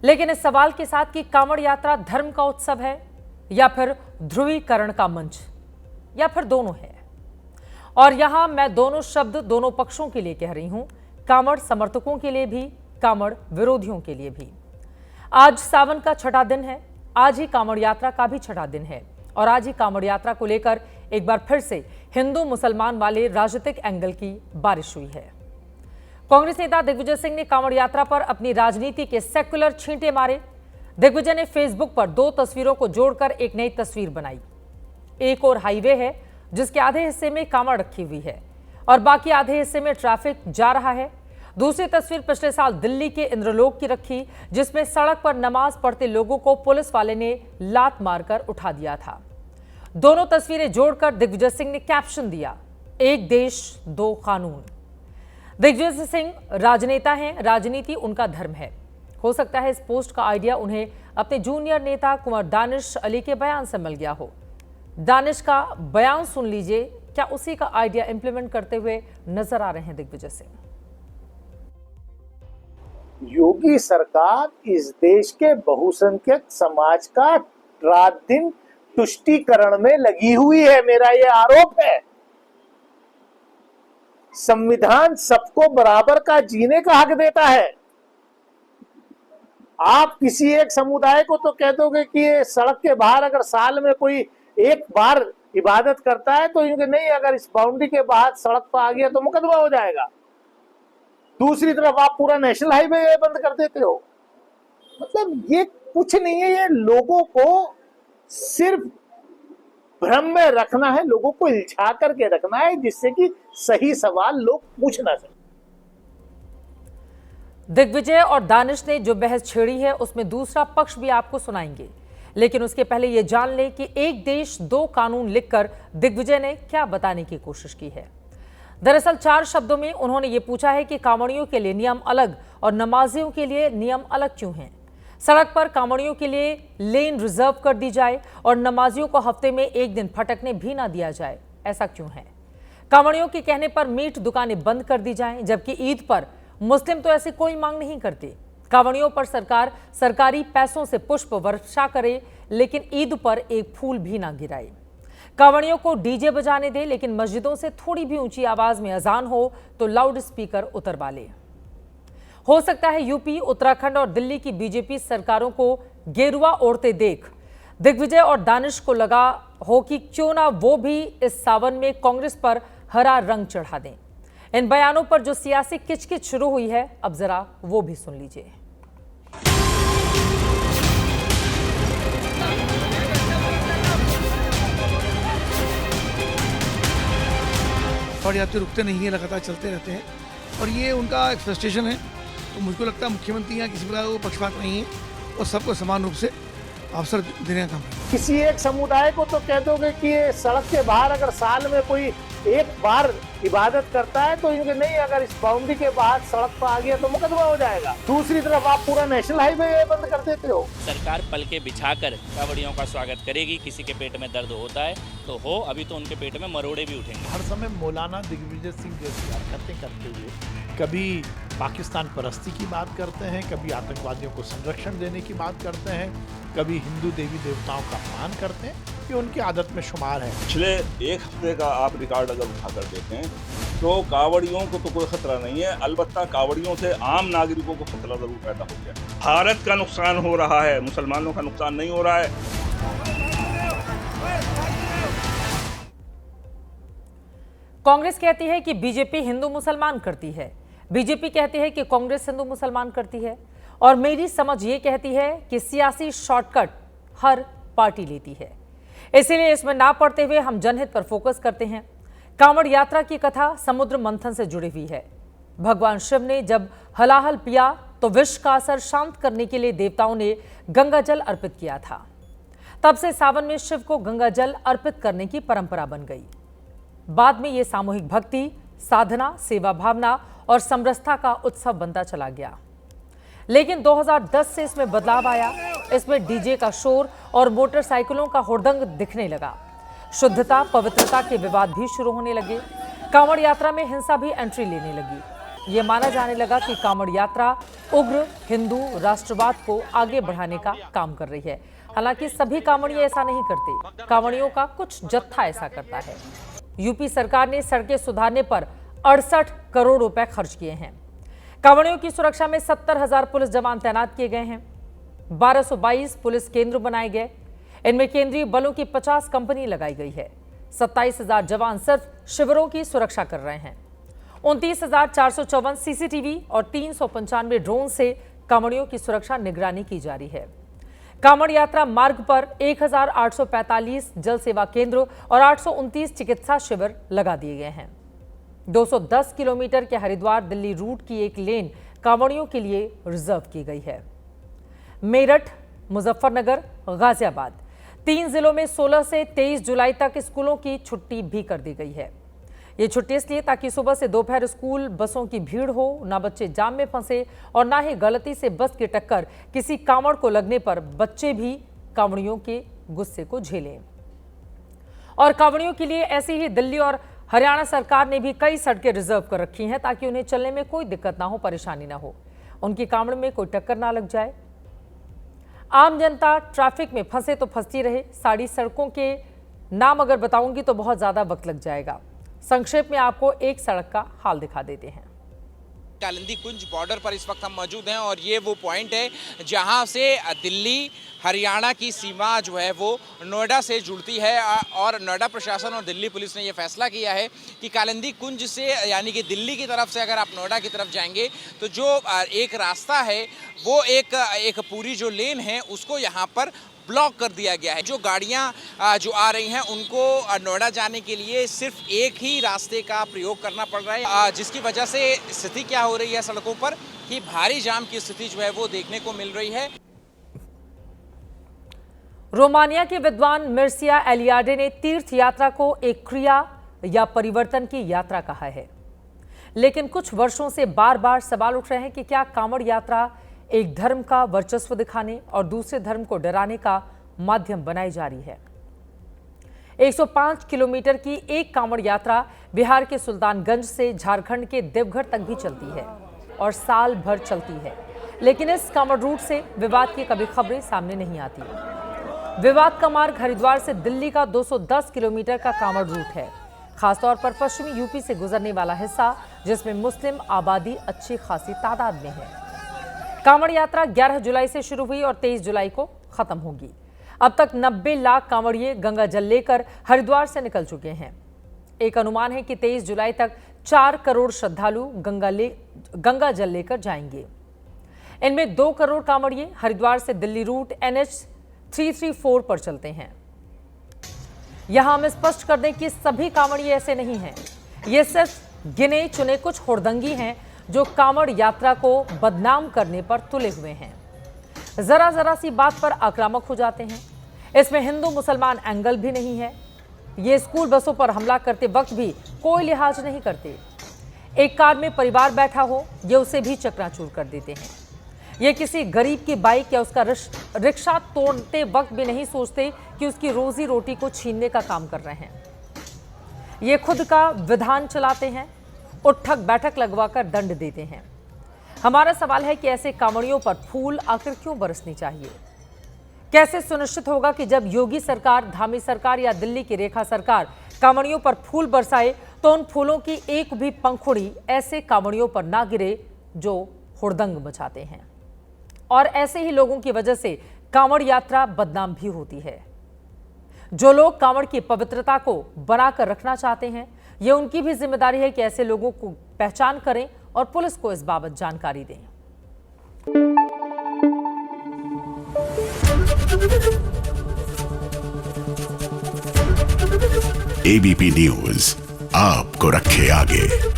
लेकिन इस सवाल के साथ कि कांवड़ यात्रा धर्म का उत्सव है या फिर ध्रुवीकरण का मंच या फिर दोनों है। और यहां मैं दोनों शब्द दोनों पक्षों के लिए कह रही हूं, कांवड़ समर्थकों के लिए भी, कांवड़ विरोधियों के लिए भी। आज सावन का छठा दिन है, आज ही कांवड़ यात्रा का भी छठा दिन है और आज ही कांवड़ यात्रा को लेकर एक बार फिर से हिंदू मुसलमान वाले राजनीतिक एंगल की बारिश हुई है। कांग्रेस नेता दिग्विजय सिंह ने कांवड़ यात्रा पर अपनी राजनीति के सेक्युलर छींटे मारे। दिग्विजय ने फेसबुक पर दो तस्वीरों को जोड़कर एक नई तस्वीर बनाई। एक और हाईवे है जिसके आधे हिस्से में कांवड़ रखी हुई है और बाकी आधे हिस्से में ट्रैफिक जा रहा है। दूसरी तस्वीर पिछले साल दिल्ली के इंद्रलोक की रखी, जिसमें सड़क पर नमाज पढ़ते लोगों को पुलिस वाले ने लात मारकर उठा दिया था। दोनों तस्वीरें जोड़कर दिग्विजय सिंह ने कैप्शन दिया, एक देश दो कानून। दिग्विजय सिंह राजनेता हैं, राजनीति उनका धर्म है। हो सकता है इस पोस्ट का आइडिया उन्हें अपने जूनियर नेता कुंवर दानिश अली के बयान से मिल गया हो। दानिश का बयान सुन लीजिए, क्या उसी का आइडिया इंप्लीमेंट करते हुए नजर आ रहे हैं दिग्विजय सिंह। योगी सरकार इस देश के बहुसंख्यक समाज का रात दिन तुष्टीकरण में लगी हुई है, मेरा ये आरोप है। संविधान सबको बराबर का जीने का हक देता है। आप किसी एक समुदाय को तो कह दोगे कि ये सड़क के बाहर अगर साल में कोई एक बार इबादत करता है तो इनके नहीं, अगर इस बाउंड्री के बाहर सड़क पर आ गया तो मुकदमा हो जाएगा। दूसरी तरफ आप पूरा नेशनल हाईवे बंद कर देते हो। मतलब ये कुछ नहीं है, ये लोगों को सिर्फ भ्रम में रखना है, लोगों को इल्झा करके रखना है, जिससे कि सही सवाल लोग पूछ ना सकें। दिग्विजय और दानिश ने जो बहस छेड़ी है उसमें दूसरा पक्ष भी आपको सुनाएंगे, लेकिन उसके पहले यह जान लें कि एक देश दो कानून लिखकर दिग्विजय ने क्या बताने की कोशिश की है। दरअसल 4 शब्दों में उन्होंने ये पूछा है कि कांवड़ियों के लिए नियम अलग और नमाजियों के लिए नियम अलग क्यों हैं। सड़क पर कांवड़ियों के लिए लेन रिजर्व कर दी जाए और नमाजियों को हफ्ते में एक दिन भटकने भी ना दिया जाए, ऐसा क्यों है। कांवड़ियों के कहने पर मीट दुकानें बंद कर दी जाएं, जबकि ईद पर मुस्लिम तो ऐसी कोई मांग नहीं करते। कांवड़ियों पर सरकार सरकारी पैसों से पुष्प वर्षा करे, लेकिन ईद पर एक फूल भी ना गिराए। कांवड़ियों को डीजे बजाने दे, लेकिन मस्जिदों से थोड़ी भी ऊंची आवाज में अजान हो तो लाउड स्पीकर उतरवा ले। हो सकता है यूपी, उत्तराखंड और दिल्ली की बीजेपी सरकारों को गेरुआ ओढ़ते देख दिग्विजय और दानिश को लगा हो कि क्यों ना वो भी इस सावन में कांग्रेस पर हरा रंग चढ़ा दें। इन बयानों पर जो सियासी किचकिच शुरू हुई है, अब जरा वो भी सुन लीजिए। और यात्री रुकते नहीं है, लगातार चलते रहते हैं और ये उनका एक फ्रस्ट्रेशन है। तो मुझको लगता है मुख्यमंत्री यहाँ किसी प्रकार का पक्षपात नहीं है और सबको समान रूप से अवसर देने का काम है। किसी एक समुदाय को तो कह दोगे कि ये सड़क के बाहर अगर साल में कोई एक बार इबादत करता है तो इनके नहीं, अगर इस बाउंड्री के बाहर सड़क पर आ गया तो मुकदमा हो जाएगा। दूसरी तरफ आप पूरा नेशनल हाईवे बंद कर देते हो। सरकार पल के बिछाकर कांवड़ियों का स्वागत करेगी। किसी के पेट में दर्द होता है तो हो, अभी तो उनके पेट में मरोड़े भी उठेंगे। हर समय मौलाना दिग्विजय सिंह जैसी हरकतें करते हुए कभी पाकिस्तान परस्ती की बात करते हैं, कभी आतंकवादियों को संरक्षण देने की बात करते हैं, कभी हिंदू देवी देवताओं का अपमान करते हैं। ये उनकी आदत में शुमार है। पिछले एक हफ्ते का आप रिकॉर्ड अगर उठा कर देखें तो कांवड़ियों को तो कोई खतरा नहीं है, अलबत्ता कांवड़ियों से आम नागरिकों को खतरा जरूर पैदा हो गया। भारत का नुकसान हो रहा है, मुसलमानों का नुकसान नहीं हो रहा है। कांग्रेस कहती है कि बीजेपी हिंदू मुसलमान करती है, बीजेपी कहती है कि कांग्रेस हिंदू मुसलमान करती है, और मेरी समझ ये कहती है कि सियासी शॉर्टकट हर पार्टी लेती है। इसीलिए इसमें ना पड़ते हुए हम जनहित पर फोकस करते हैं। कांवड़ यात्रा की कथा समुद्र मंथन से जुड़ी हुई है। भगवान शिव ने जब हलाहल पिया तो विष का असर शांत करने के लिए देवताओं ने गंगा जल अर्पित किया था। तब से सावन में शिव को गंगा जल अर्पित करने की परंपरा बन गई। बाद में यह सामूहिक भक्ति, साधना, सेवा भावना और समरसता का उत्सव बनता चला गया। लेकिन 2010 से इसमें बदलाव आया। इसमें डीजे का शोर और मोटरसाइकिलों का हुड़दंग दिखने लगा। शुद्धता, पवित्रता के विवाद भी शुरू होने लगे। कांवड़ यात्रा में हिंसा भी एंट्री लेने लगी। ये माना जाने लगा कि कांवड़ यात्रा उग्र हिंदू राष्ट्रवाद को आगे बढ़ाने का काम कर रही है। हालांकि सभी कांवड़िए ऐसा नहीं करते, कांवड़ियों का कुछ जत्था ऐसा करता है। यूपी सरकार ने सड़कें सुधारने पर 68 करोड़ रुपए खर्च किए हैं। कांवड़ियों की सुरक्षा में 70,000 पुलिस जवान तैनात किए गए हैं। 1222 पुलिस केंद्र बनाए गए। इनमें केंद्रीय बलों की 50 कंपनी लगाई गई है। 27,000 जवान सिर्फ शिविरों की सुरक्षा कर रहे हैं। 29,454 सीसीटीवी और 395 ड्रोन से कांवड़ियों की सुरक्षा निगरानी की जा रही है। कांवड़ यात्रा मार्ग पर 1,845 जल सेवा केंद्र और 829 चिकित्सा शिविर लगा दिए गए हैं। 210 किलोमीटर के हरिद्वार दिल्ली रूट की एक लेन कांवड़ियों के लिए रिजर्व की गई है। मेरठ, मुजफ्फरनगर, गाजियाबाद 3 जिलों में 16 से 23 जुलाई तक स्कूलों की छुट्टी भी कर दी गई है। ये छुट्टी इसलिए ताकि सुबह से दोपहर स्कूल बसों की भीड़ हो, ना बच्चे जाम में फंसे और ना ही गलती से बस की टक्कर किसी कांवड़ को लगने पर बच्चे भी कांवड़ियों के गुस्से को झेलें। और कांवड़ियों के लिए ऐसी ही दिल्ली और हरियाणा सरकार ने भी कई सड़कें रिजर्व कर रखी हैं ताकि उन्हें चलने में कोई दिक्कत ना हो, परेशानी ना हो, उनकी कांवड़ में कोई टक्कर ना लग जाए। आम जनता ट्रैफिक में फंसे तो फंसती रहे। सारी सड़कों के नाम अगर बताऊंगी तो बहुत ज्यादा वक्त लग जाएगा। संक्षेप में आपको एक सड़क का हाल दिखा देते हैं। कालिंदी कुंज बॉर्डर पर इस वक्त हम मौजूद हैं और ये वो पॉइंट है जहां से दिल्ली हरियाणा की सीमा जो है वो नोएडा से जुड़ती है। और नोएडा प्रशासन और दिल्ली पुलिस ने ये फैसला किया है कि कालिंदी कुंज से यानी कि दिल्ली की तरफ से अगर आप नोएडा की तरफ जाएंगे तो जो एक रास्ता है वो एक पूरी जो लेन है उसको यहाँ पर ब्लॉक कर दिया गया है। जो गाड़ियां जो आ रही हैं उनको नोएडा जाने के लिए सिर्फ एक ही रास्ते का प्रयोग करना पड़ रहा है, जिसकी वजह से स्थिति क्या हो रही है सड़कों पर कि भारी जाम की स्थिति जो है वो देखने को मिल रही है। रोमानिया के विद्वान मिर्सिया एलियाडे ने तीर्थ यात्रा को एक क्रिया या परिवर्तन की यात्रा कहा है। लेकिन कुछ वर्षों से बार बार सवाल उठ रहे हैं कि क्या कांवड़ यात्रा एक धर्म का वर्चस्व दिखाने और दूसरे धर्म को डराने का माध्यम बनाई जा रही है। 105 किलोमीटर की एक कांवड़ यात्रा बिहार के सुल्तानगंज से झारखंड के देवघर तक भी चलती है और साल भर चलती है। लेकिन इस कांवड़ रूट से विवाद की कभी खबरें सामने नहीं आती। विवाद का मार्ग हरिद्वार से दिल्ली का 210 किलोमीटर का कांवड़ रूट है, खासतौर पर पश्चिमी यूपी से गुजरने वाला हिस्सा जिसमें मुस्लिम आबादी अच्छी खासी तादाद में है। कांवड़ यात्रा 11 जुलाई से शुरू हुई और 23 जुलाई को खत्म होगी। अब तक 90 लाख कांवड़िए गंगा जल लेकर हरिद्वार से निकल चुके हैं। एक अनुमान है कि 23 जुलाई तक 4 करोड़ श्रद्धालु गंगा जल लेकर जाएंगे। इनमें 2 करोड़ कांवड़िए हरिद्वार से दिल्ली रूट NH 334 पर चलते हैं। यहां हम स्पष्ट कर दें कि सभी कांवड़िए ऐसे नहीं हैं। ये सिर्फ गिने चुने कुछ हुड़दंगी हैं जो कांवड़ यात्रा को बदनाम करने पर तुले हुए हैं। जरा सी बात पर आक्रामक हो जाते हैं। इसमें हिंदू मुसलमान एंगल भी नहीं है। ये स्कूल बसों पर हमला करते वक्त भी कोई लिहाज नहीं करते। एक कार में परिवार बैठा हो ये उसे भी चकनाचूर कर देते हैं। ये किसी गरीब की बाइक या उसका रिक्शा तोड़ते वक्त भी नहीं सोचते कि उसकी रोजी रोटी को छीनने का काम कर रहे हैं। ये खुद का विधान चलाते हैं, उठक बैठक लगवाकर दंड देते हैं। हमारा सवाल है कि ऐसे कांवड़ियों पर फूल आखिर क्यों बरसनी चाहिए? कैसे सुनिश्चित होगा कि जब योगी सरकार, धामी सरकार या दिल्ली की रेखा सरकार कांवड़ियों पर फूल बरसाए तो उन फूलों की एक भी पंखुड़ी ऐसे कांवड़ियों पर ना गिरे जो हुड़दंग मचाते हैं। और ऐसे ही लोगों की वजह से कांवड़ यात्रा बदनाम भी होती है। जो लोग कांवड़ की पवित्रता को बनाकर रखना चाहते हैं, ये उनकी भी जिम्मेदारी है कि ऐसे लोगों को पहचान करें और पुलिस को इस बाबत जानकारी दें। ABP न्यूज आपको रखे आगे।